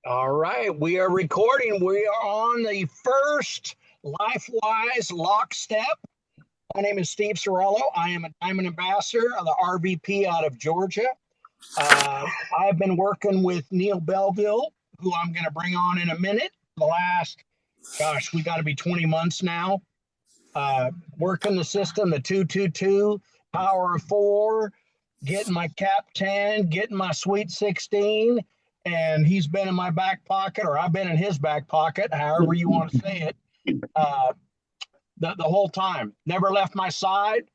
All right, we are recording. We are on the first LifeWise LockStep. My name is Steve Sorello. I am a Diamond Ambassador of the RVP out of Georgia. I've been working with Neil Bellville, who I'm going to bring on in a minute. The last, we got to be 20 months now. Working the system, the 222, power of 4, getting my cap 10, getting my sweet 16. And he's been in my back pocket, or I've been in his back pocket, however you want to say it, the whole time. Never left my side.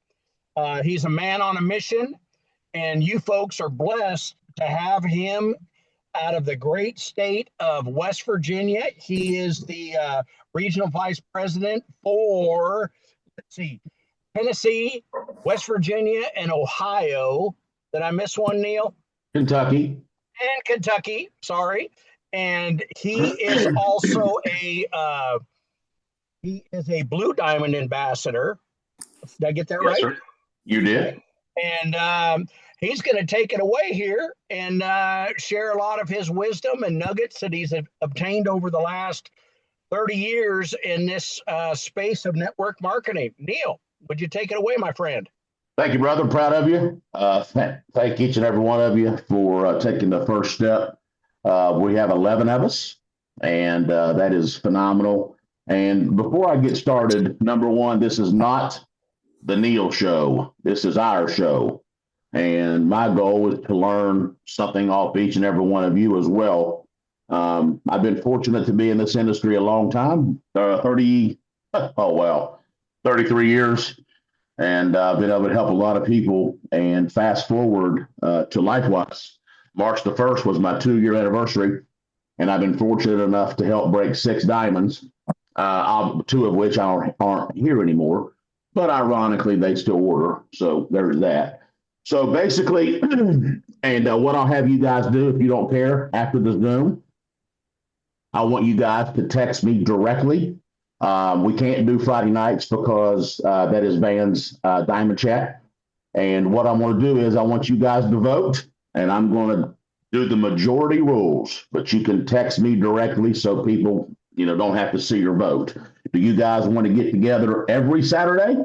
He's a man on a mission, and you folks are blessed to have him out of the great state of West Virginia. He is the regional vice president for, Tennessee, West Virginia, and Ohio. Did I miss one, Neil? Kentucky. And Kentucky, sorry. And he is also a Blue Diamond ambassador. Did I get that right? Sir. You did. And he's going to take it away here and share a lot of his wisdom and nuggets that he's obtained over the last 30 years in this space of network marketing. Neil, would you take it away, my friend? Thank you, brother. Proud of you. Thank each and every one of you for taking the first step. We have 11 of us, and that is phenomenal. And before I get started, number one, this is not the Neil show. This is our show. And my goal is to learn something off each and every one of you as well. I've been fortunate to be in this industry a long time, 33 years. And I've been able to help a lot of people. And fast forward to LifeWise. March the 1st was my 2-year anniversary. And I've been fortunate enough to help break 6 diamonds, 2 of which aren't here anymore. But ironically, they still order. So there's that. So basically, and what I'll have you guys do, if you don't care, after the Zoom, I want you guys to text me directly. We can't do Friday nights because that is Van's Diamond Chat. And what I'm going to do is I want you guys to vote, and I'm going to do the majority rules, but you can text me directly so people, don't have to see your vote. Do you guys want to get together every Saturday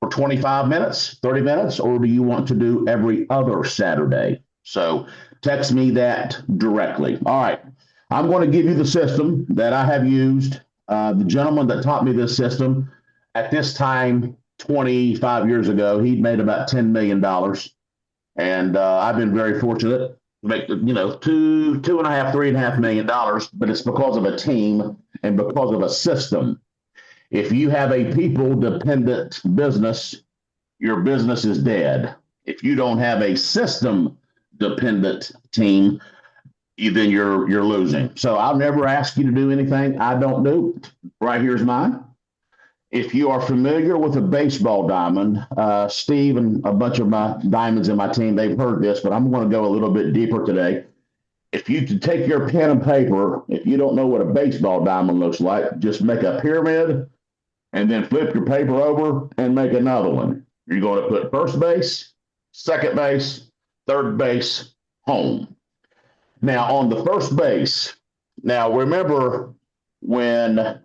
for 25 minutes, 30 minutes, or do you want to do every other Saturday? So text me that directly. All right. I'm going to give you the system that I have used. The gentleman that taught me this system at this time, 25 years ago, he'd made about $10 million. And I've been very fortunate to make, $2.5 million, but it's because of a team and because of a system. If you have a people-dependent business, your business is dead. If you don't have a system-dependent team, then you're losing. So I'll never ask you to do anything I don't do. Right here's mine. If you are familiar with a baseball diamond, Steve and a bunch of my diamonds in my team, they've heard this, but I'm going to go a little bit deeper today. If you could take your pen and paper, if you don't know what a baseball diamond looks like, just make a pyramid and then flip your paper over and make another one. You're going to put first base, second base, third base, home. Now, on the first base, now remember when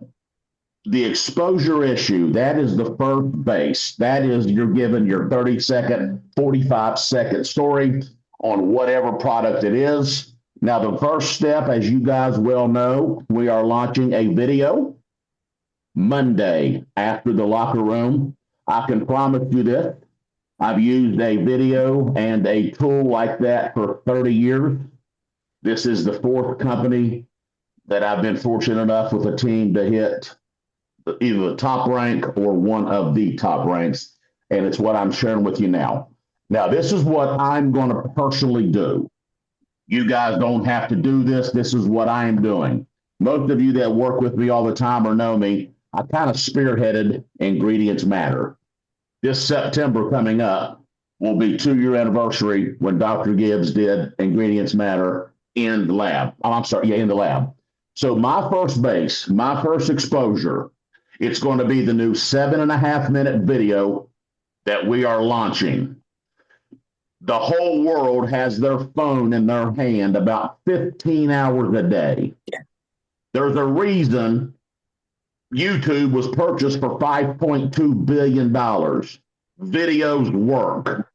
the exposure issue, that is the first base. That is, you're given your 30-second, 45-second story on whatever product it is. Now, the first step, as you guys well know, we are launching a video Monday after the locker room. I can promise you this. I've used a video and a tool like that for 30 years. This is the 4th company that I've been fortunate enough with a team to hit either the top rank or one of the top ranks. And it's what I'm sharing with you now. Now, this is what I'm going to personally do. You guys don't have to do this. This is what I am doing. Most of you that work with me all the time or know me, I kind of spearheaded Ingredients Matter. This September coming up will be 2-year anniversary when Dr. Gibbs did Ingredients Matter in the lab. In the lab. So my first base, my first exposure, it's going to be the new 7.5-minute video that we are launching. The whole world has their phone in their hand about 15 hours a day. There's a reason YouTube was purchased for $5.2 billion. Videos work.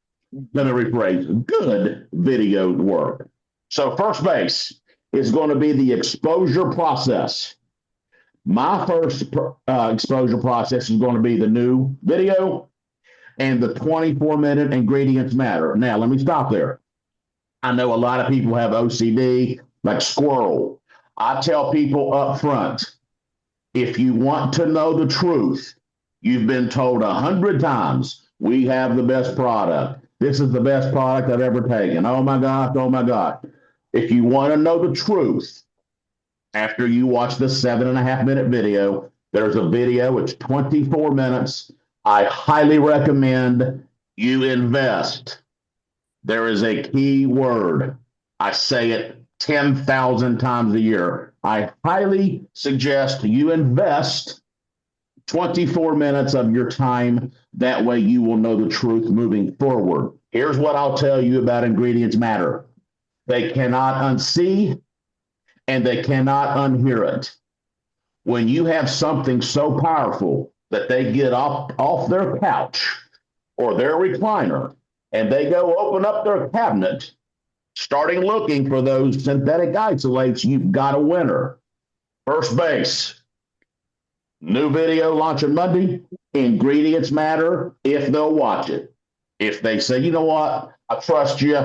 Let me rephrase, good videos work. So first base is going to be the exposure process. My first exposure process is going to be the new video and the 24-minute ingredients matter. Now, let me stop there. I know a lot of people have OCD, like squirrel. I tell people up front, if you want to know the truth, you've been told 100 times, we have the best product. This is the best product I've ever taken. Oh my God, oh my God. If you want to know the truth, after you watch the 7.5-minute video, there's a video, it's 24 minutes. I highly recommend you invest. There is a key word. I say it 10,000 times a year. I highly suggest you invest 24 minutes of your time. That way you will know the truth moving forward. Here's what I'll tell you about ingredients matter. They cannot unsee and they cannot unhear it. When you have something so powerful that they get off their couch or their recliner and they go open up their cabinet, starting looking for those synthetic isolates, you've got a winner. First base. New video launching Monday. Ingredients matter if they'll watch it. If they say, you know what, I trust you,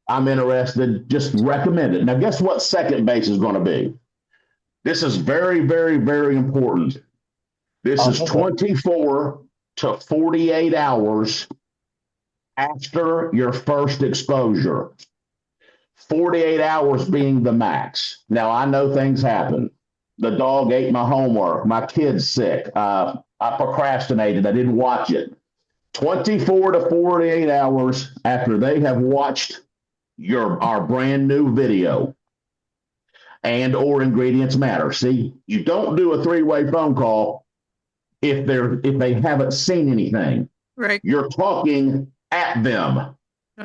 I'm interested, just recommend it. Now, guess what second base is going to be? This is very, very, very important. This is 24 to 48 hours after your first exposure. 48 hours being the max. Now, I know things happen. The dog ate my homework. My kid's sick. I procrastinated. I didn't watch it. 24 to 48 hours after they have watched our brand new video and or ingredients matter. See, you don't do a three-way phone call if they haven't seen anything. Right. You're talking at them.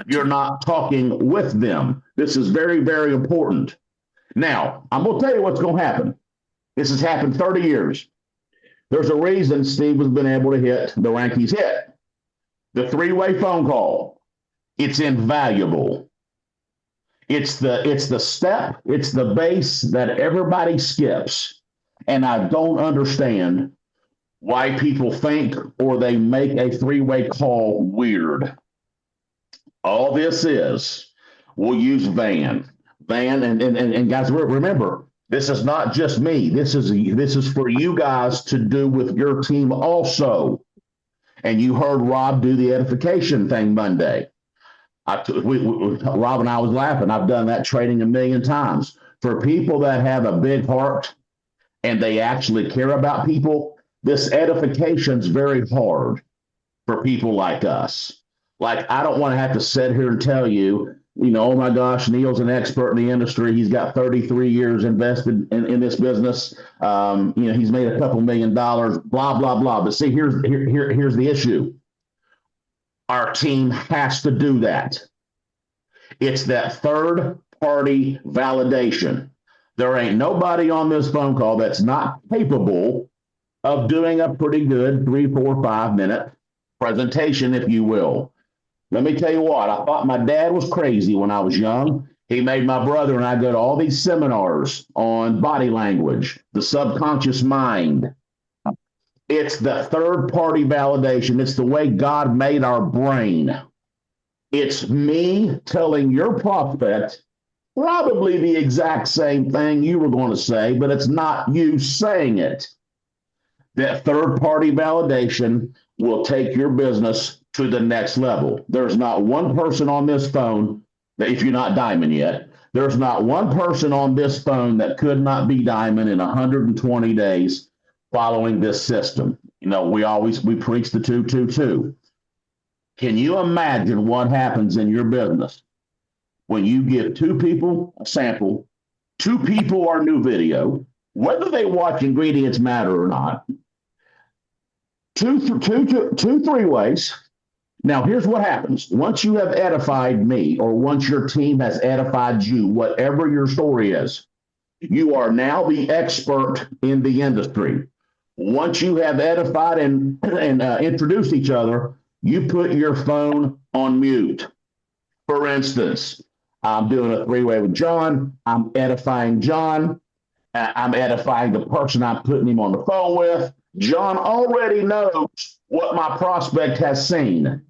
You're not talking with them. This is very, very important. Now, I'm going to tell you what's going to happen. This has happened 30 years. There's a reason Steve has been able to hit the rank he's hit. The three-way phone call, it's invaluable. It's the step, it's the base that everybody skips. And I don't understand why people think or they make a three-way call weird. All this is, we'll use Van, and guys, remember, this is not just me. This is for you guys to do with your team also. And you heard Rob do the edification thing Monday. Rob and I was laughing. I've done that training 1,000,000 times. For people that have a big heart and they actually care about people, this edification is very hard for people like us. Like, I don't want to have to sit here and tell you, oh my gosh, Neil's an expert in the industry. He's got 33 years invested in this business. He's made a couple $1 million, blah, blah, blah. But see, here's the issue. Our team has to do that. It's that third-party validation. There ain't nobody on this phone call that's not capable of doing a pretty good 3, 4, 5-minute presentation, if you will. Let me tell you what, I thought my dad was crazy when I was young. He made my brother and I go to all these seminars on body language, the subconscious mind. It's the third-party validation. It's the way God made our brain. It's me telling your prospect probably the exact same thing you were going to say, but it's not you saying it. That third-party validation will take your business to the next level. There's not one person on this phone that, if you're not diamond yet, there's not one person on this phone that could not be diamond in 120 days following this system. We preach the 2-2-2. Can you imagine what happens in your business when you give 2 people a sample, 2 people our new video, whether they watch ingredients matter or not, 2 3 ways, Now, here's what happens. Once you have edified me, or once your team has edified you, whatever your story is, you are now the expert in the industry. Once you have edified and introduced each other, you put your phone on mute. For instance, I'm doing a three-way with John. I'm edifying John. I'm edifying the person I'm putting him on the phone with. John already knows what my prospect has seen,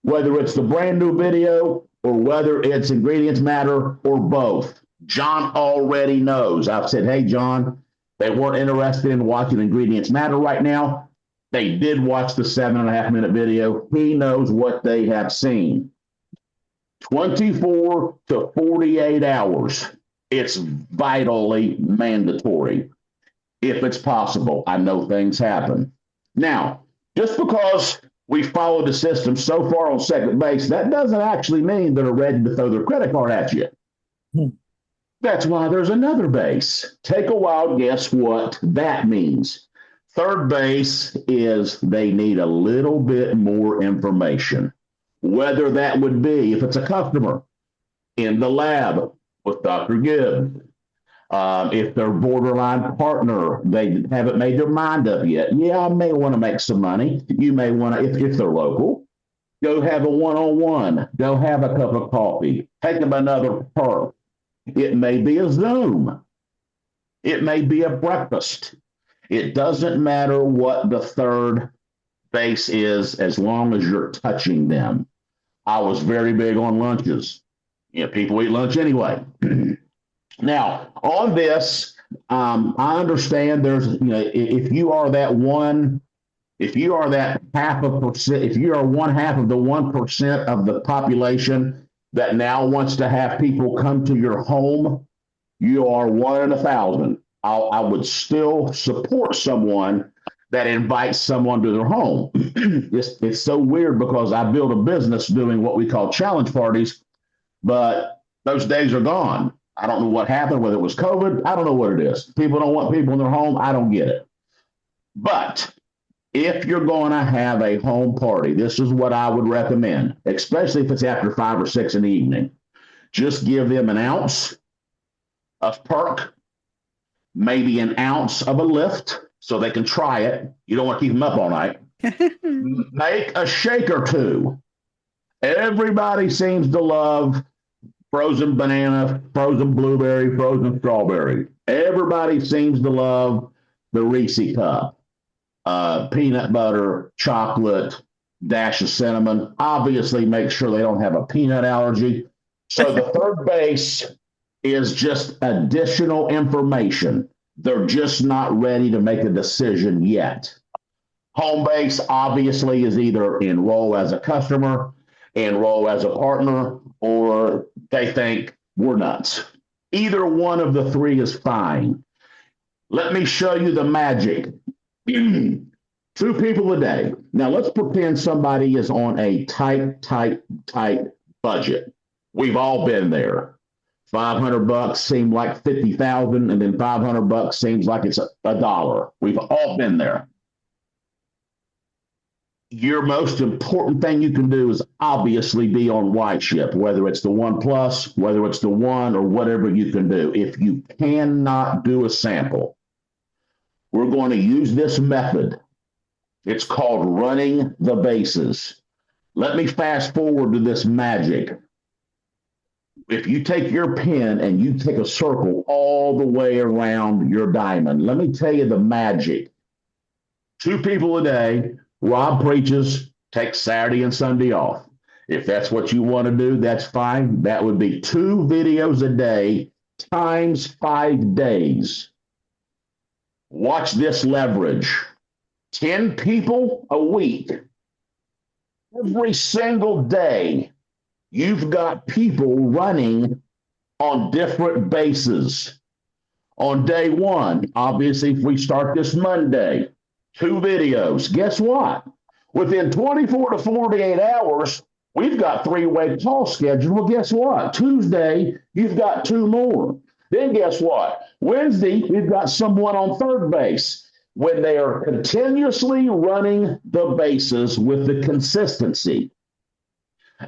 whether it's the brand new video or whether it's Ingredients Matter or both. John already knows. I've said, hey, John, they weren't interested in watching Ingredients Matter right now. They did watch the 7.5-minute video. He knows what they have seen. 24 to 48 hours. It's vitally mandatory. If it's possible, I know things happen. Now, just because we followed the system so far on second base, that doesn't actually mean they're ready to throw their credit card at you. That's why there's another base. Take a wild guess what that means. Third base is they need a little bit more information, whether that would be, if it's a customer, in the lab with Dr. Gibb. If they're borderline partner, they haven't made their mind up yet. Yeah, I may want to make some money. You may want to, if they're local, go have a one-on-one, go have a cup of coffee, take them another perk. It may be a Zoom. It may be a breakfast. It doesn't matter what the third base is as long as you're touching them. I was very big on lunches. You know, people eat lunch anyway. Now, on this, I understand there's, you know, if you are that 1/2%, if you are 1/2 of the 1% of the population that now wants to have people come to your home, you are 1 in 1,000. I would still support someone that invites someone to their home. It's so weird because I built a business doing what we call challenge parties, but those days are gone. I don't know what happened, whether it was COVID. I don't know what it is. People don't want people in their home. I don't get it. But if you're going to have a home party, this is what I would recommend, especially if it's after 5 or 6 in the evening. Just give them an ounce of perk, maybe an ounce of a lift so they can try it. You don't want to keep them up all night. Make a shake or two. Everybody seems to love frozen banana, frozen blueberry, frozen strawberry. Everybody seems to love the Reese cup. Peanut butter, chocolate, dash of cinnamon. Obviously, make sure they don't have a peanut allergy. So the third base is just additional information. They're just not ready to make a decision yet. Home base obviously is either enroll as a customer, enroll as a partner, or they think we're nuts. Either one of the three is fine. Let me show you the magic. 2 people a day. Now let's pretend somebody is on a tight budget. We've all been there. $500 seemed like 50,000, and then $500 seems like it's $1. We've all been there. Your most important thing you can do is obviously be on White Ship, whether it's the 1+, whether it's the 1, or whatever you can do. If you cannot do a sample, we're going to use this method. It's called running the bases. Let me fast forward to this magic. If you take your pen and you take a circle all the way around your diamond, let me tell you the magic. 2 people a day. Rob preaches, takes Saturday and Sunday off. If that's what you want to do, that's fine. That would be 2 videos a day times 5 days. Watch this leverage. 10 people a week. Every single day, you've got people running on different bases. On day 1, obviously, if we start this Monday, 2 videos. Guess what? Within 24 to 48 hours, we've got 3-way call scheduled. Well, guess what? Tuesday, you've got 2 more. Then guess what? Wednesday, we've got someone on third base. When they are continuously running the bases with the consistency,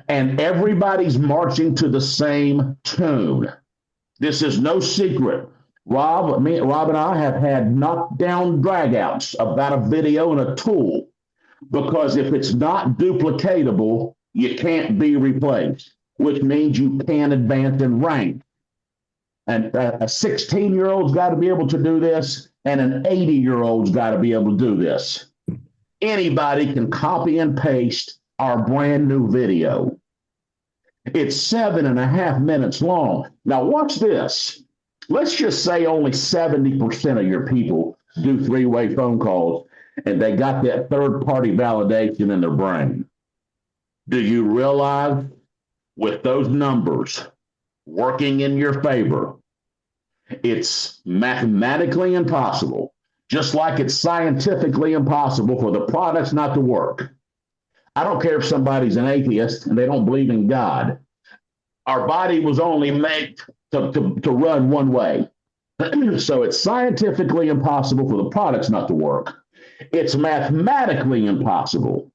and everybody's marching to the same tune. This is no secret. Rob and I have had knockdown dragouts about a video and a tool because if it's not duplicatable, you can't be replaced, which means you can't advance in rank. And a 16-year-old's got to be able to do this, and an 80-year-old's got to be able to do this. Anybody can copy and paste our brand new video. It's 7.5 minutes long. Now, watch this. Let's just say only 70% of your people do three-way phone calls, and they got that third-party validation in their brain. Do you realize with those numbers working in your favor, it's mathematically impossible, just like it's scientifically impossible for the products not to work? I don't care if somebody's an atheist and they don't believe in God. Our body was only made to run one way. So it's scientifically impossible for the products not to work. It's mathematically impossible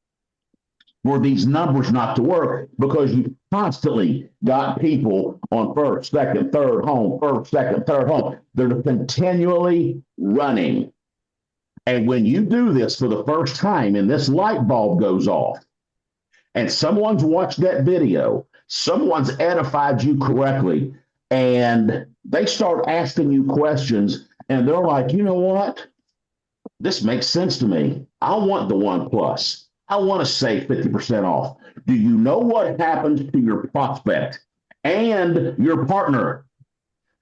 for these numbers not to work because you constantly got people on first, second, third home, first, second, third home. They're continually running. And when you do this for the first time and this light bulb goes off and someone's watched that video, someone's edified you correctly, and they start asking you questions and they're like, you know what? This makes sense to me. I want the One Plus. I want to save 50% off. Do you know what happens to your prospect and your partner?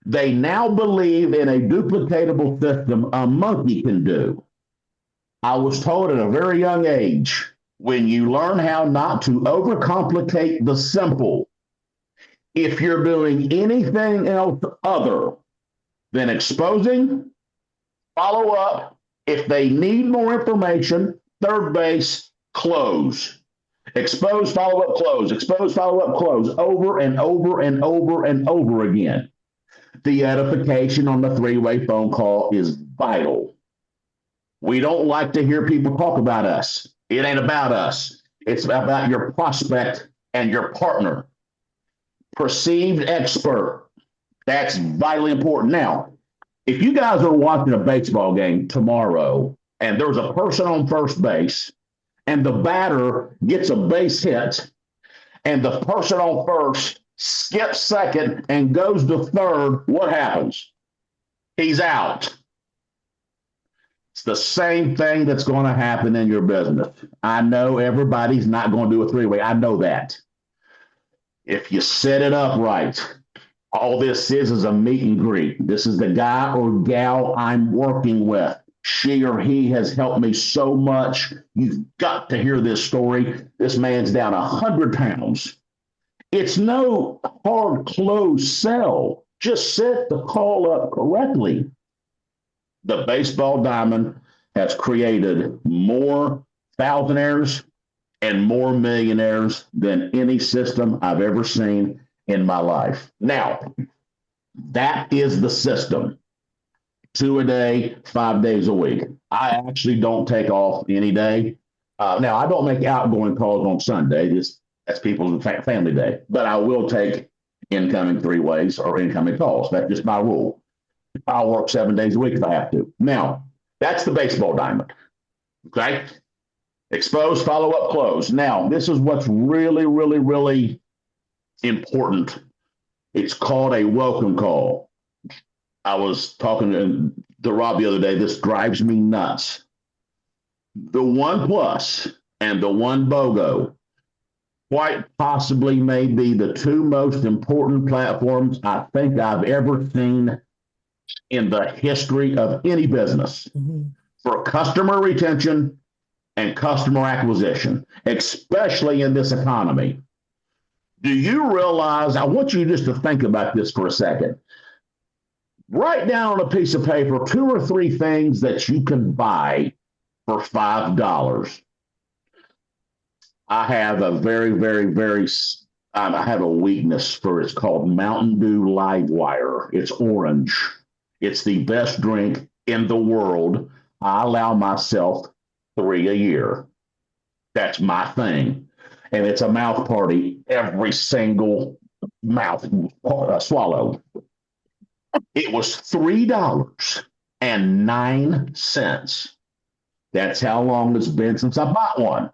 They now believe in a duplicatable system a monkey can do. I was told at a very young age, when you learn how not to overcomplicate the simple, if you're doing anything else other than exposing, follow up, if they need more information, third base, close. Expose, follow up, close. Expose, follow up, close. Over and over and over and over again. The edification on the three-way phone call is vital. We don't like to hear people talk about us. It ain't about us. It's about your prospect and your partner. Perceived expert. That's vitally important. Now, if you guys are watching a baseball game tomorrow and there's a person on first base and the batter gets a base hit and the person on first skips second and goes to third, what happens? He's out. It's the same thing that's going to happen in your business. I know everybody's not going to do a three-way. I know that. If you set it up right, all this is a meet and greet. This is the guy or gal I'm working with. She or he has helped me so much. You've got to hear this story. This man's down 100 pounds. It's no hard closed sell. Just set the call up correctly. The baseball diamond has created more thousandaires and more millionaires than any system I've ever seen in my life. Now, that is the system. 2 a day, 5 days a week. I actually don't take off any day. Now, I don't make outgoing calls on Sunday. That's people's family day. But I will take incoming three ways or incoming calls. That's just my rule. I'll work 7 days a week if I have to. Now, that's the baseball diamond. Okay? Expose, follow up, close. Now, this is what's really, really, really important. It's called a welcome call. I was talking to Rob the other day. This drives me nuts. The One Plus and the One BOGO quite possibly may be the two most important platforms I think I've ever seen in the history of any business for customer retention and customer acquisition, especially in this economy. Do you realize, I want you just to think about this for a second. Write down on a piece of paper 2 or 3 things that you can buy for $5. I have a I have a weakness for it's called Mountain Dew LifeWise. It's orange. It's the best drink in the world. I allow myself 3 a year. That's my thing. and it's a mouth party every single mouth swallow. It was $3.09. That's how long it's been since I bought one.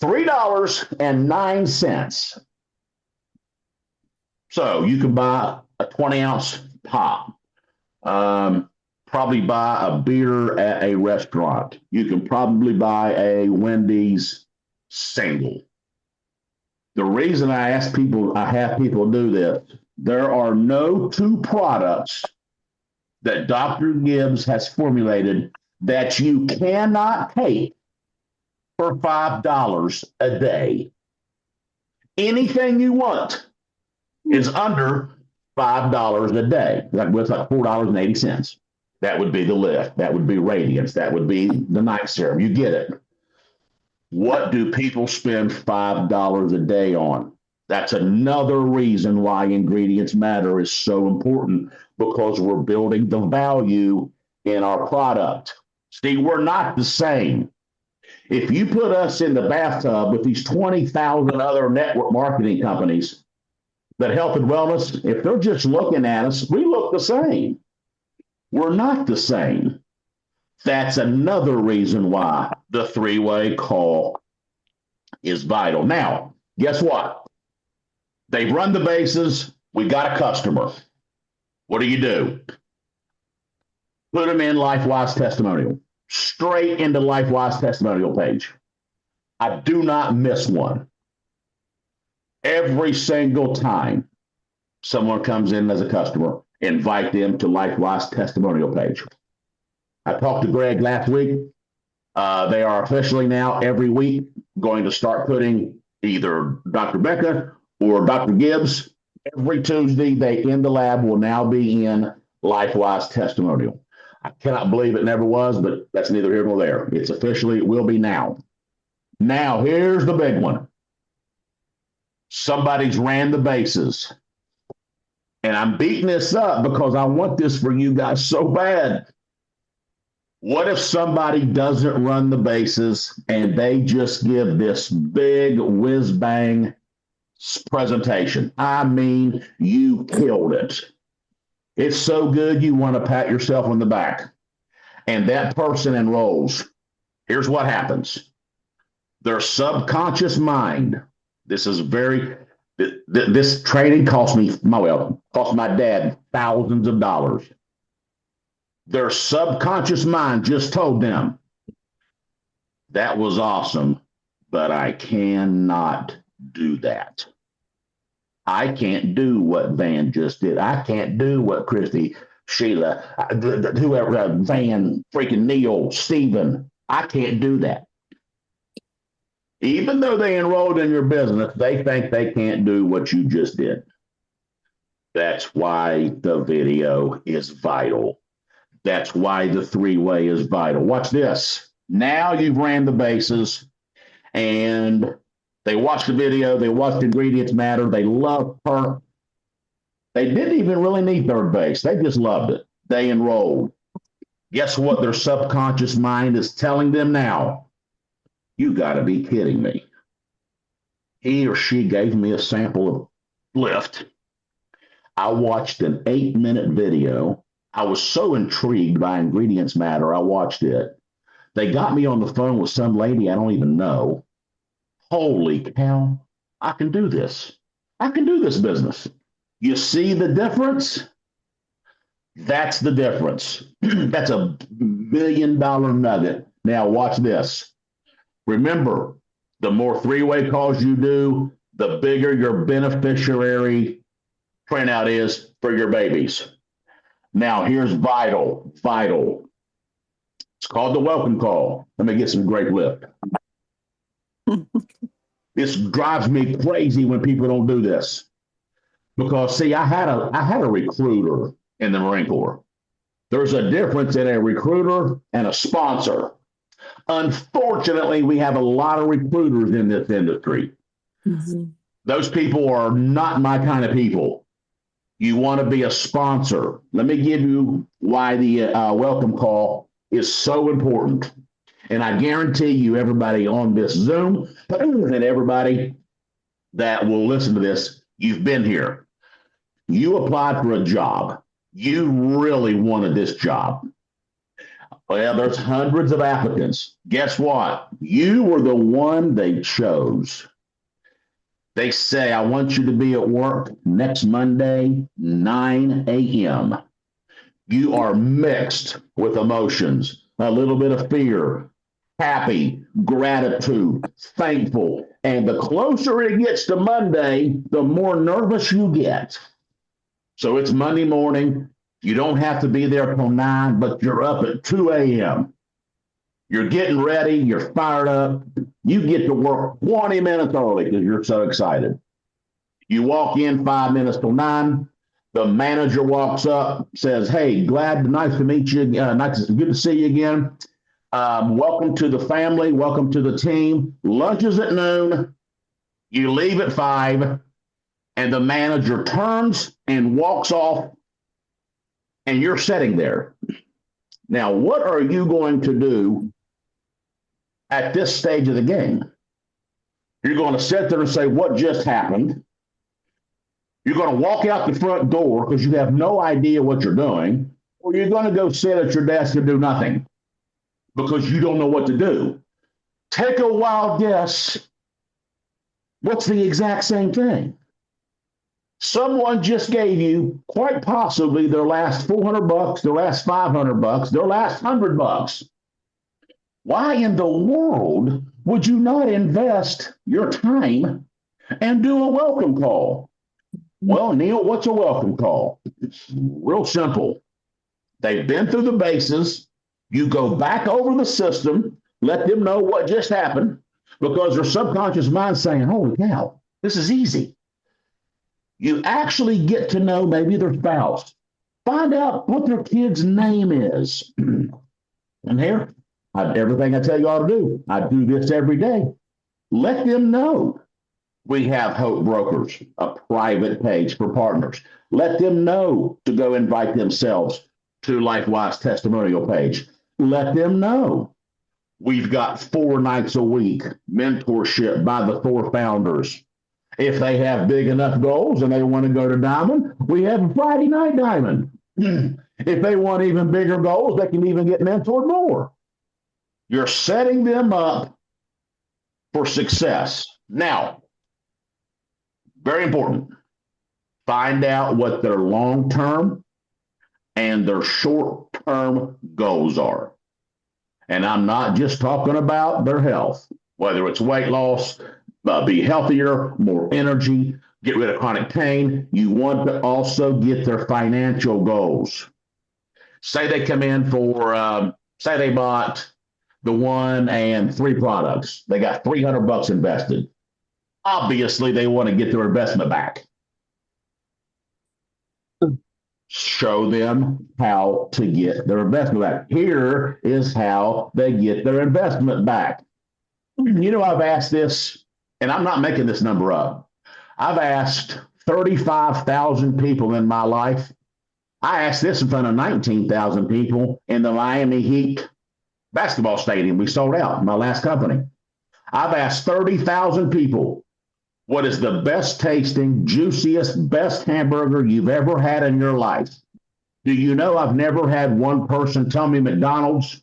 $3.09. So you can buy a 20-ounce pop. Probably buy a beer at a restaurant. You can probably buy a Wendy's single. The reason I have people do this, there are no two products that Dr. Gibbs has formulated that you cannot take for $5 a day. Anything you want is under $5 a day. That's like $4.80. That would be the lift. That would be Radiance. That would be the night serum. You get it. What do people spend $5 a day on? That's another reason why ingredients matter is so important, because we're building the value in our product. See, we're not the same. If you put us in the bathtub with these 20,000 other network marketing companies that health and wellness, if they're just looking at us, we look the same. We're not the same. That's another reason why the three-way call is vital. Now, guess what? They've run the bases. We got a customer. What do? Put them in LifeWise testimonial. Straight into LifeWise testimonial page. I do not miss one. Every single time someone comes in as a customer, invite them to LifeWise testimonial page. I talked to Greg last week. They are officially now every week going to start putting either Dr. Becca or Dr. Gibbs. Every Tuesday, they in the lab will now be in LifeWise testimonial. I cannot believe it never was, but that's neither here nor there. It's officially, it will be now. Now, here's the big one. Somebody's ran the bases. And I'm beating this up because I want this for you guys so bad. What if somebody doesn't run the bases and they just give this big whiz-bang presentation? I mean, you killed it. It's so good you want to pat yourself on the back. And that person enrolls. Here's what happens. Their subconscious mind, this training cost my dad thousands of dollars. Their subconscious mind just told them, that was awesome, but I cannot do that. I can't do what Van just did. I can't do what Christy, Sheila, whoever, Van, freaking Neil, Stephen. I can't do that. Even though they enrolled in your business, they think they can't do what you just did. That's why the video is vital. That's why the three-way is vital. Watch this. Now you've ran the bases and they watched the video. They watched Ingredients Matter. They loved her. They didn't even really need third base. They just loved it. They enrolled. Guess what their subconscious mind is telling them now? You got to be kidding me. He or she gave me a sample of Lyft. I watched an 8-minute video. I was so intrigued by Ingredients Matter. I watched it. They got me on the phone with some lady I don't even know. Holy cow, I can do this. I can do this business. You see the difference? That's the difference. That's a $1 million nugget. Now watch this. Remember, the more three-way calls you do, the bigger your beneficiary printout is for your babies. Now here's vital. It's called the welcome call. Let me get some great lift. This drives me crazy when people don't do this. Because see, I had a recruiter in the Marine Corps. There's a difference in a recruiter and a sponsor. Unfortunately, we have a lot of recruiters in this industry. Mm-hmm. Those people are not my kind of people. You want to be a sponsor. Let me give you why the welcome call is so important. And I guarantee you, everybody on this Zoom and everybody that will listen to this, you've been here. You applied for a job. You really wanted this job. Well, there's hundreds of applicants. Guess what? You were the one they chose. They say, I want you to be at work next Monday, 9 a.m. You are mixed with emotions, a little bit of fear, happy, gratitude, thankful. And the closer it gets to Monday, the more nervous you get. So it's Monday morning. You don't have to be there till 9, but you're up at 2 a.m. You're getting ready. You're fired up. You get to work 20 minutes early because you're so excited. You walk in 5 minutes till 9. The manager walks up, says, hey, nice to meet you. Good to see you again. Welcome to the family. Welcome to the team. Lunch is at noon. You leave at 5, and the manager turns and walks off, and you're sitting there. Now, what are you going to do at this stage of the game? You're going to sit there and say, what just happened? You're going to walk out the front door because you have no idea what you're doing, or you're going to go sit at your desk and do nothing because you don't know what to do. Take a wild guess. What's the exact same thing? Someone just gave you quite possibly their last $400, their last $500, their last $100. Why in the world would you not invest your time and do a welcome call? Well, Neil, what's a welcome call? It's real simple. They've been through the bases. You go back over the system, let them know what just happened, because their subconscious mind's saying, holy cow, this is easy. You actually get to know maybe their spouse. Find out what their kid's name is. And here, everything I tell you all to do, I do this every day. Let them know. We have Hope Brokers, a private page for partners. Let them know to go invite themselves to LifeWise testimonial page. Let them know. We've got 4 nights a week mentorship by the 4 founders. If they have big enough goals and they want to go to Diamond, we have a Friday night Diamond. If they want even bigger goals, they can even get mentored more. You're setting them up for success. Now, very important, find out what their long-term and their short-term goals are. And I'm not just talking about their health, whether it's weight loss, be healthier, more energy, get rid of chronic pain. You want to also get their financial goals. Say they come in for, say they bought the 1 and 3 products. They got $300 invested. Obviously, they want to get their investment back. Show them how to get their investment back. Here is how they get their investment back. You know, I've asked this, and I'm not making this number up. I've asked 35,000 people in my life. I asked this in front of 19,000 people in the Miami Heat basketball stadium we sold out in my last company. I've asked 30,000 people, what is the best tasting, juiciest, best hamburger you've ever had in your life? Do you know I've never had one person tell me McDonald's?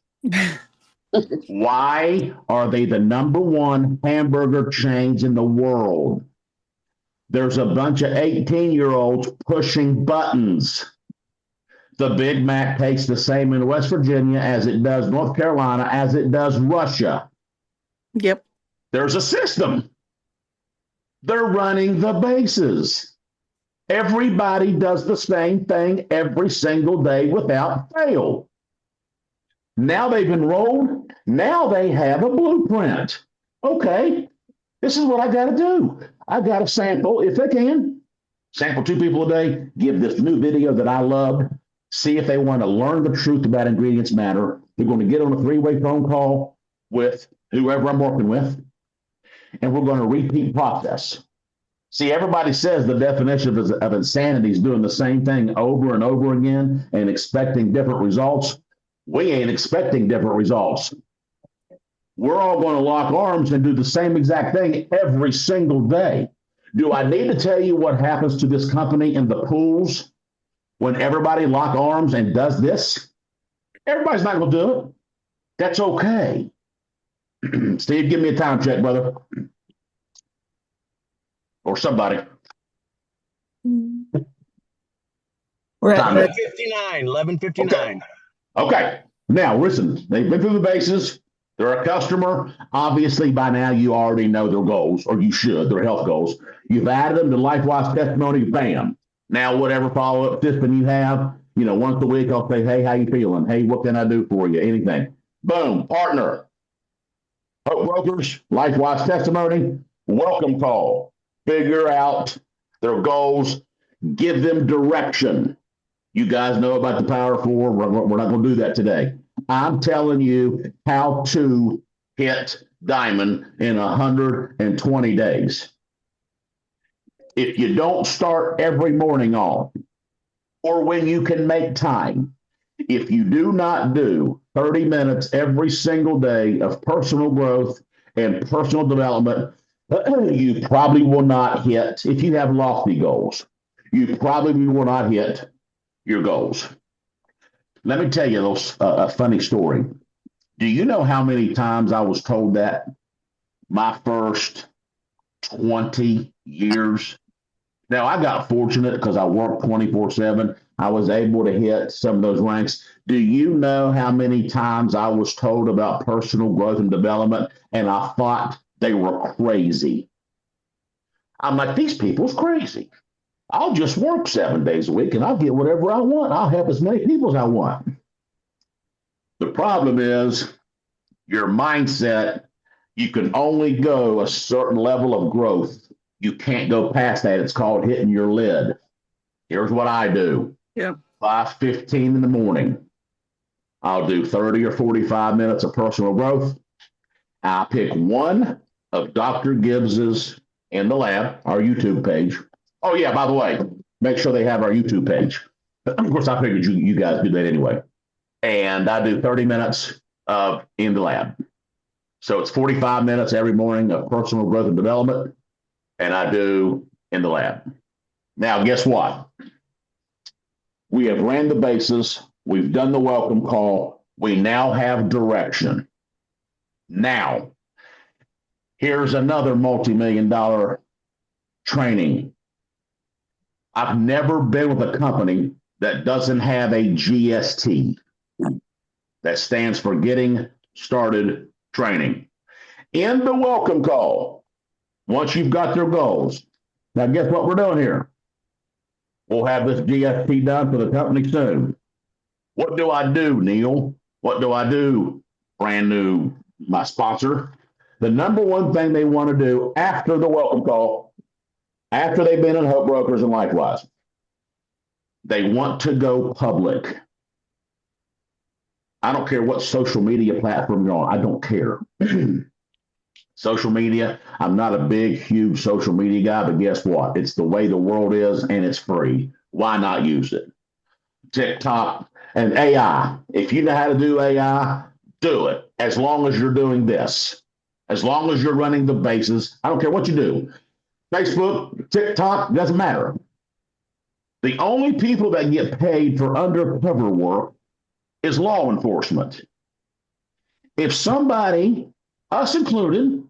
Why are they the #1 hamburger chains in the world? There's a bunch of 18-year-olds pushing buttons. The Big Mac tastes the same in West Virginia as it does North Carolina, as it does Russia. Yep. There's a system. They're running the bases. Everybody does the same thing every single day without fail. Now they've enrolled. Now they have a blueprint. Okay, this is what I got to do. I got to sample, if they can, sample 2 people a day, give this new video that I loved, see if they want to learn the truth about ingredients matter. They're going to get on a 3-way phone call with whoever I'm working with, and we're going to repeat process. See, everybody says the definition of insanity is doing the same thing over and over again and expecting different results. We ain't expecting different results. We're all going to lock arms and do the same exact thing every single day. Do I need to tell you what happens to this company in the pools when everybody lock arms and does this? Everybody's not going to do it. That's okay. Steve, give me a time check, brother. Or somebody. We're at 11:59. 11:59. Okay. Now, listen, they've been through the bases. They're a customer. Obviously, by now, you already know their goals, or you should, their health goals. You've added them to LifeWise testimony, bam. Now, whatever follow-up system you have, once a week, I'll say, hey, how you feeling? Hey, what can I do for you? Anything. Boom, partner. Hope Brokers, LifeWise testimony, welcome call. Figure out their goals, give them direction. You guys know about the Power Four. We're not going to do that today. I'm telling you how to hit diamond in 120 days. If you don't start every morning off, or when you can make time, if you do not do 30 minutes every single day of personal growth and personal development, you probably will not hit, if you have lofty goals, you probably will not hit your goals. Let me tell you a funny story. Do you know how many times I was told that my first 20 years? Now, I got fortunate because I worked 24/7. I was able to hit some of those ranks. Do you know how many times I was told about personal growth and development, and I thought they were crazy? I'm like, these people's crazy. I'll just work 7 days a week and I'll get whatever I want. I'll help as many people as I want. The problem is your mindset. You can only go a certain level of growth. You can't go past that. It's called hitting your lid. Here's what I do. 5:15 in the morning. I'll do 30 or 45 minutes of personal growth. I pick one of Dr. Gibbs's In the Lab, our YouTube page. Oh, yeah, by the way, make sure they have our YouTube page. Of course, I figured you guys do that anyway. And I do 30 minutes of In the Lab. So it's 45 minutes every morning of personal growth and development. And I do In the Lab. Now, guess what? We have ran the bases. We've done the welcome call. We now have direction. Now, here's another multi-million-dollar training. I've never been with a company that doesn't have a GST. That stands for Getting Started Training. In the welcome call, once you've got your goals, now guess what we're doing here? We'll have this GST done for the company soon. What do I do, Neil? What do I do? Brand new, my sponsor. The number one thing they want to do after the welcome call, after they've been in Hope Brokers and LifeWise, they want to go public. I don't care what social media platform you're on. I don't care. Social media, I'm not a big, huge social media guy, but guess what? It's the way the world is, and it's free. Why not use it? TikTok and AI. If you know how to do AI, do it. As long as you're doing this. As long as you're running the bases. I don't care what you do. Facebook, TikTok, doesn't matter. The only people that get paid for undercover work is law enforcement. If somebody, us included,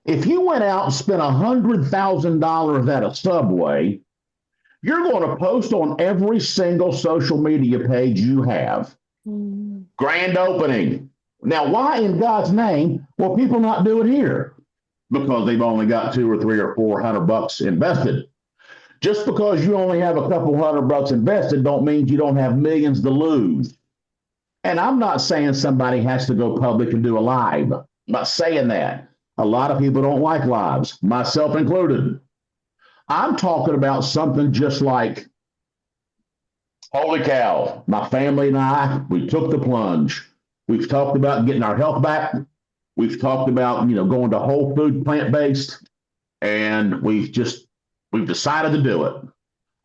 if you went out and spent $100,000 at a Subway, you're going to post on every single social media page you have. Grand opening. Now, why in God's name will people not do it here? Because they've only got $200 or $300 or $400 invested. Just because you only have a couple $100 invested don't mean you don't have millions to lose. And I'm not saying somebody has to go public and do a live. I'm not saying that. A lot of people don't like lives, myself included. I'm talking about something just like, holy cow, my family and I, we took the plunge. We've talked about getting our health back. We've talked about, going to whole food, plant-based, and we've decided to do it.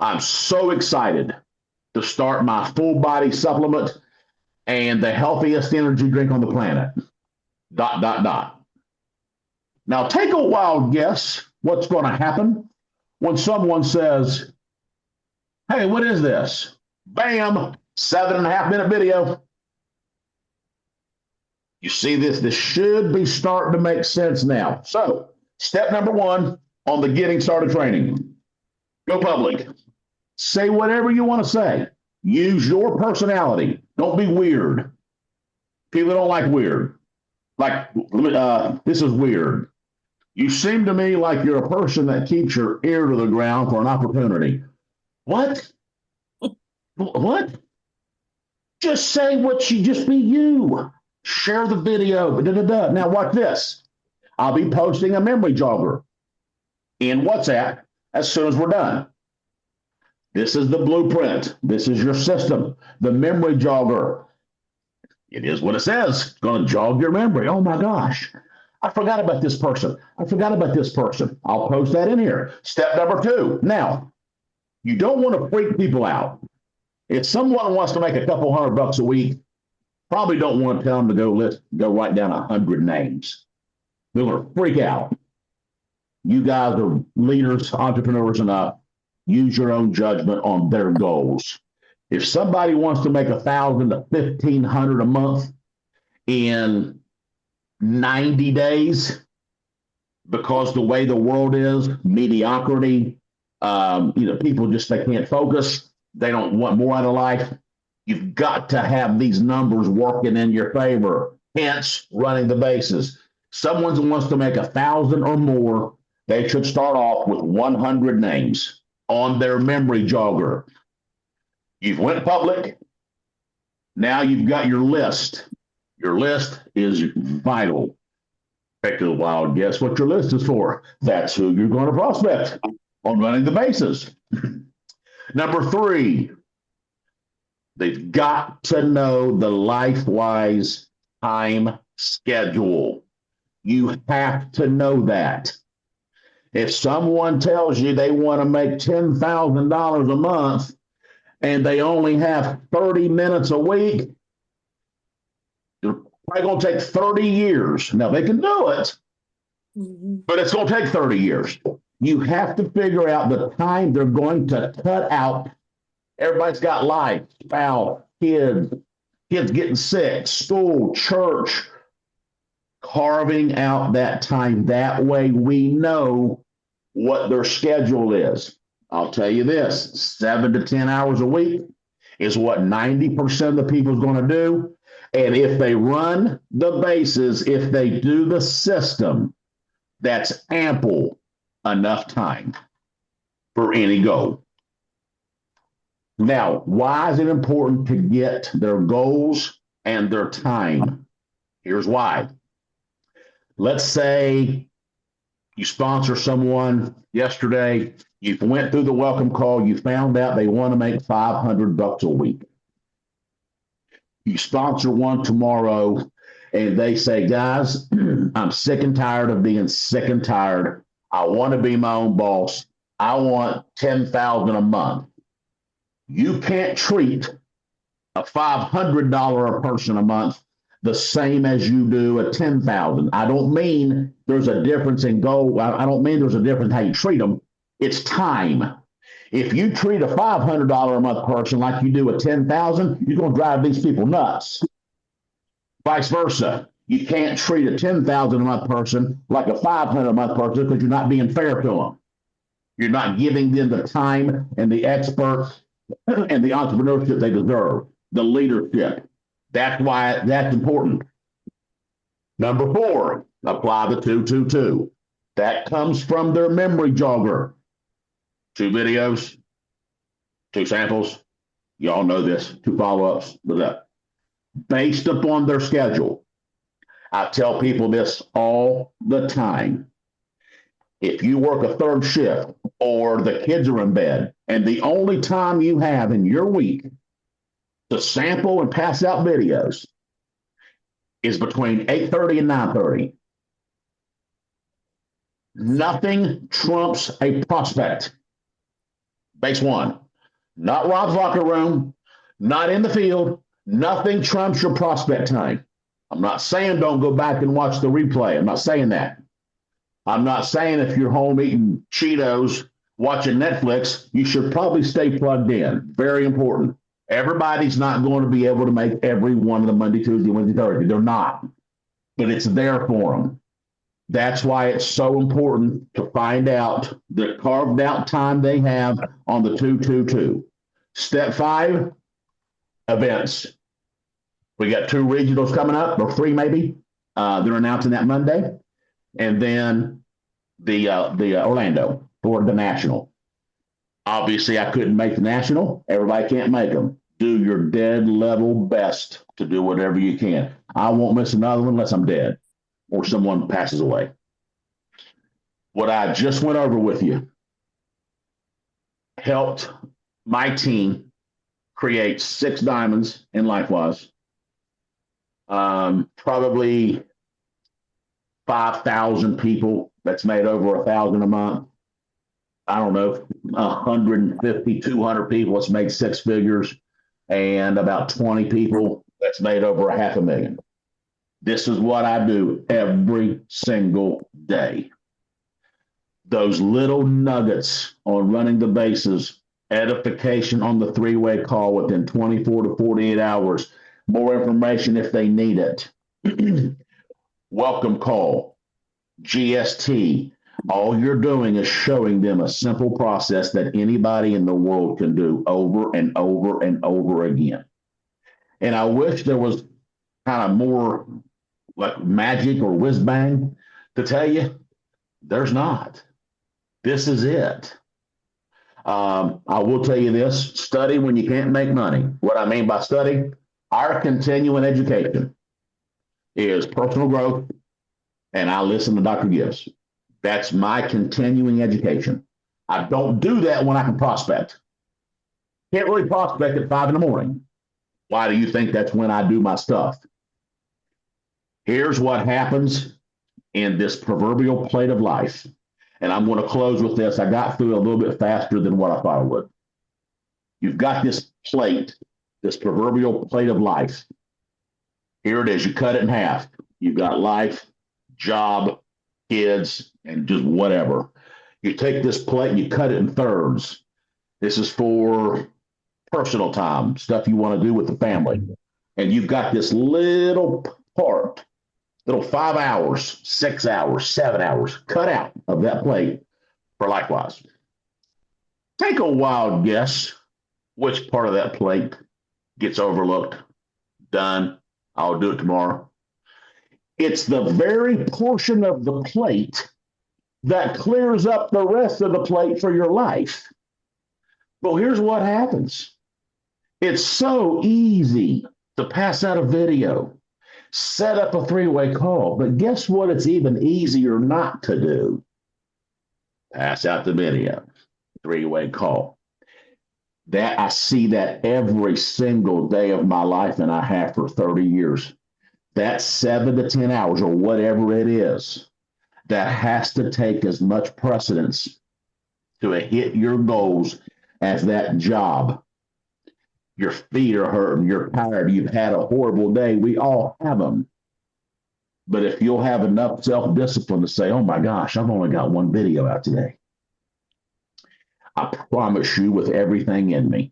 I'm so excited to start my full body supplement and the healthiest energy drink on the planet. dot, dot, dot. Now take a wild guess what's going to happen when someone says, hey, what is this? Bam, 7.5 minute video. You see this? This should be starting to make sense now. So step number one on the getting started training, go public. Say whatever you want to say. Use your personality. Don't be weird. People don't like weird. Like, this is weird. You seem to me like you're a person that keeps your ear to the ground for an opportunity. What? What? Just say what you, just be you. Share the video. Now watch this. I'll be posting a memory jogger in WhatsApp as soon as we're done. This is the blueprint. This is your system. The memory jogger. It is what it says. It's going to jog your memory. Oh my gosh. I forgot about this person. I forgot about this person. I'll post that in here. Step number two. Now, you don't want to freak people out. If someone wants to make a couple $100 a week, probably don't want to tell them to go write down 100 names. They're going to freak out. You guys are leaders, entrepreneurs enough. Use your own judgment on their goals. If somebody wants to make $1,000 to $1,500 a month in 90 days, because the way the world is, mediocrity, people just, they can't focus. They don't want more out of life. You've got to have these numbers working in your favor, hence running the bases. Someone who wants to make 1,000 or more, they should start off with 100 names on their memory jogger. You've went public. Now you've got your list. Your list is vital. Take a wild guess what your list is for. That's who you're going to prospect on running the bases. Number three, they've got to know the LifeWise time schedule. You have to know that. If someone tells you they want to make $10,000 a month and they only have 30 minutes a week, they're probably going to take 30 years. Now, they can do it, but it's going to take 30 years. You have to figure out the time they're going to cut out. Everybody's got life, spouse, kids getting sick, school, church. Carving out that time. That way we know what their schedule is. I'll tell you this, 7 to 10 hours a week is what 90% of the people is going to do. And if they run the bases, if they do the system, that's ample enough time for any goal. Now, why is it important to get their goals and their time? Here's why. Let's say you sponsor someone yesterday, you went through the welcome call, you found out they want to make $500 a week. You sponsor one tomorrow and they say, guys, I'm sick and tired of being sick and tired. I want to be my own boss. I want $10,000 a month. You can't treat a $500 a person a month the same as you do a $10,000. I don't mean there's a difference in goal. I don't mean there's a difference in how you treat them. It's time. If you treat a $500 a month person like you do a $10,000, you're going to drive these people nuts. Vice versa. You can't treat a $10,000 a month person like a $500 a month person because you're not being fair to them. You're not giving them the time and the expert and the entrepreneurship they deserve, the leadership. That's why that's important. Number four, apply the 2-2-2. That comes from their memory jogger. 2 videos, 2 samples. You all know this, 2 follow-ups, based upon their schedule. I tell people this all the time. If you work a 3rd shift or the kids are in bed and the only time you have in your week to sample and pass out videos is between 8:30 and 9:30. Nothing trumps a prospect. Base 1, not Rob's locker room, not in the field. Nothing trumps your prospect time. I'm not saying don't go back and watch the replay. I'm not saying that. I'm not saying if you're home eating Cheetos, watching Netflix, you should probably stay plugged in. Very important. Everybody's not going to be able to make every one of the Monday, Tuesday, Wednesday, Thursday. They're not. But it's there for them. That's why it's so important to find out the carved out time they have on the 222. Step 5, events. We got 2 regionals coming up, or 3 maybe. They're announcing that Monday. And then the Orlando for the National. Obviously, I couldn't make the National. Everybody can't make them. Do your dead level best to do whatever you can. I won't miss another one unless I'm dead or someone passes away. What I just went over with you helped my team create 6 diamonds in LifeWise. Probably 5,000 people. That's made over 1,000 a month. I don't know, 150, 200 people. That's made 6 figures, and about 20 people. That's made over $500,000. This is what I do every single day. Those little nuggets on running the bases, edification on the 3-way call within 24 to 48 hours, more information if they need it. Welcome call, GST. All you're doing is showing them a simple process that anybody in the world can do over and over and over again. And I wish there was kind of more like magic or whiz bang to tell you. There's not. This is it. I will tell you this, study when you can't make money. What I mean by study, our continuing education is personal growth, and I listen to Dr. Gibbs. That's my continuing education. I don't do that when I can prospect. Can't really prospect at 5 in the morning. Why do you think that's when I do my stuff? Here's what happens in this proverbial plate of life. And I'm going to close with this. I got through a little bit faster than what I thought I would. You've got this plate, this proverbial plate of life. Here it is. You cut it in half. You've got life, job, kids, and just whatever. You take this plate and you cut it in thirds. This is for personal time, stuff you want to do with the family. And you've got this little part, little 5 hours, 6 hours, 7 hours cut out of that plate for LifeWise. Take a wild guess which part of that plate gets overlooked. Done. I'll do it tomorrow. It's the very portion of the plate that clears up the rest of the plate for your life. Well, here's what happens. It's so easy to pass out a video, set up a 3-way call, but guess what? It's even easier not to do. Pass out the video, 3-way call. That I see that every single day of my life, and I have for 30 years. That 7 to 10 hours or whatever it is, that has to take as much precedence to hit your goals as that job. Your feet are hurting, you're tired, you've had a horrible day. We all have them. But if you'll have enough self-discipline to say, oh my gosh, I've only got 1 video out today. I promise you with everything in me,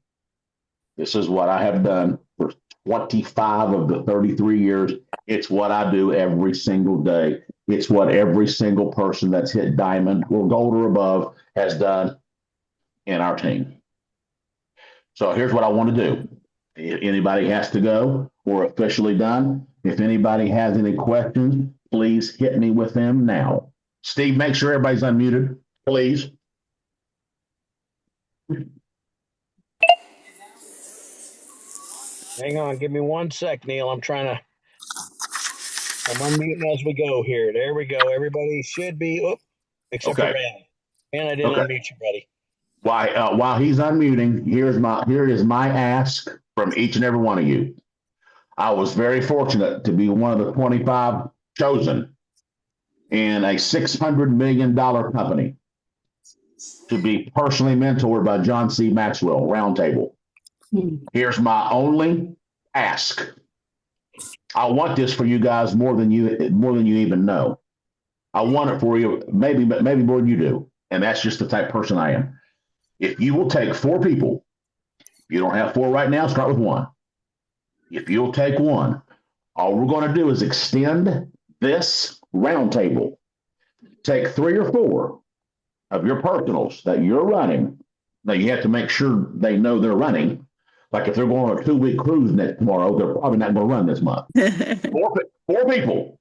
this is what I have done for 25 of the 33 years. It's what I do every single day. It's what every single person that's hit diamond or gold or above has done in our team. So here's what I want to do. Anybody has to go. We're officially done. If anybody has any questions, please hit me with them now. Steve, make sure everybody's unmuted, please. Hang on, give me 1 sec, Neil. I'm unmuting as we go here. There we go. Everybody should be, except for Rand. And I didn't unmute you, buddy. While he's unmuting, here is my ask from each and every one of you. I was very fortunate to be one of the 25 chosen in a $600 million company to be personally mentored by John C. Maxwell, Roundtable. Here's my only ask. I want this for you guys more than you even know. I want it for you, maybe more than you do. And that's just the type of person I am. If you will take 4 people, if you don't have 4 right now, start with 1. If you'll take 1, all we're going to do is extend this roundtable. Take 3 or 4 of your personals that you're running. Now you have to make sure they know they're running. Like if they're going on a 2-week cruise tomorrow, they're probably not going to run this month. 4 people.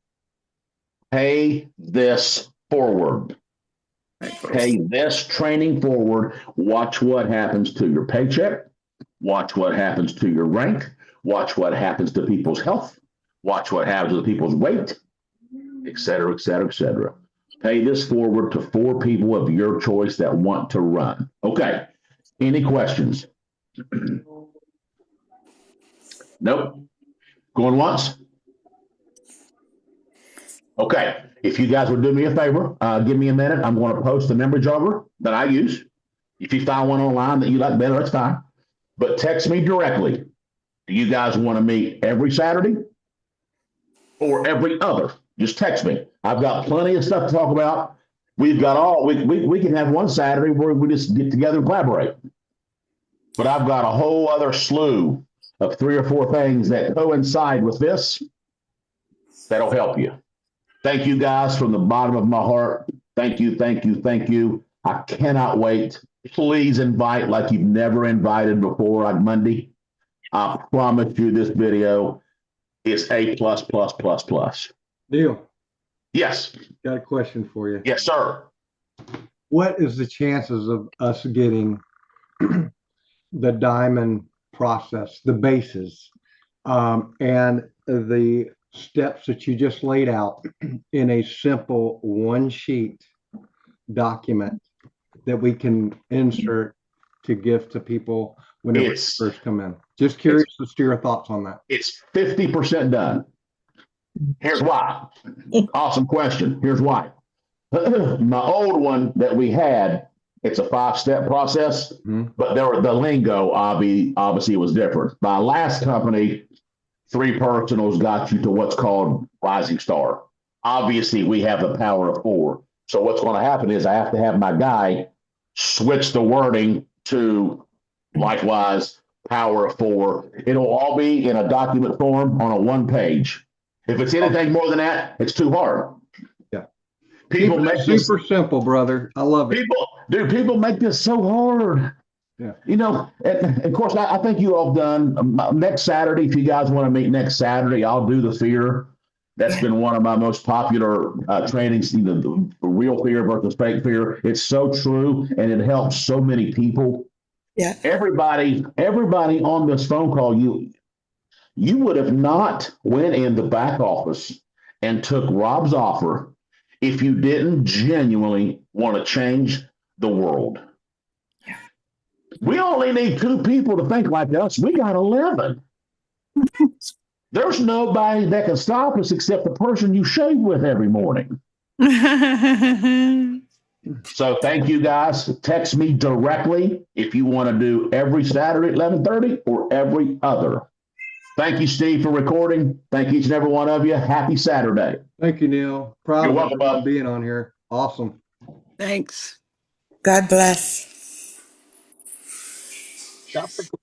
Pay this forward. Pay this training forward. Watch what happens to your paycheck. Watch what happens to your rank. Watch what happens to people's health. Watch what happens to people's weight, et cetera, et cetera, et cetera. Pay this forward to 4 people of your choice that want to run. Okay. Any questions? Nope. Going once? Okay. If you guys would do me a favor, give me a minute. I'm going to post the number over that I use. If you find one online that you like better, that's fine. But text me directly. Do you guys want to meet every Saturday or every other? Just text me. I've got plenty of stuff to talk about. We've got we can have one Saturday where we just get together and collaborate. But I've got a whole other slew of 3 or 4 things that coincide with this that'll help you. Thank you guys from the bottom of my heart. Thank you, thank you, thank you. I cannot wait. Please invite like you've never invited before on Monday. I promise you this video is A++++. Neil. Yes. Got a question for you. Yes, sir. What is the chances of us getting the diamond process, the bases, and the steps that you just laid out in a simple 1-sheet document that we can insert to give to people whenever they first come in? Just curious as to your thoughts on that. It's 50% done. Here's why. Awesome question. Here's why. My old one that we had, it's a 5-step process, but the lingo obviously was different. My last company, 3 personals got you to what's called Rising Star. Obviously, we have the power of 4. So what's going to happen is I have to have my guy switch the wording to LifeWise, power of 4. It'll all be in a document form on a 1-page. If it's anything more than that, it's too hard. Yeah. People make super simple, brother. I love it. People make this so hard. Yeah. You know, and of course, I think you all done next Saturday. If you guys want to meet next Saturday, I'll do the fear. That's been one of my most popular trainings, the real fear versus fake fear. It's so true, and it helps so many people. Yeah. Everybody on this phone call, you would have not went in the back office and took Rob's offer if you didn't genuinely want to change the world. Yeah. We only need 2 people to think like us. We got 11. There's nobody that can stop us except the person you shave with every morning. So thank you guys. Text me directly if you want to do every Saturday at 11:30 or every other. Thank you, Steve, for recording. Thank each and every one of you. Happy Saturday. Thank you, Neil. Proud You're of welcome, you bud. being on here. Awesome. Thanks. God bless. Stop recording.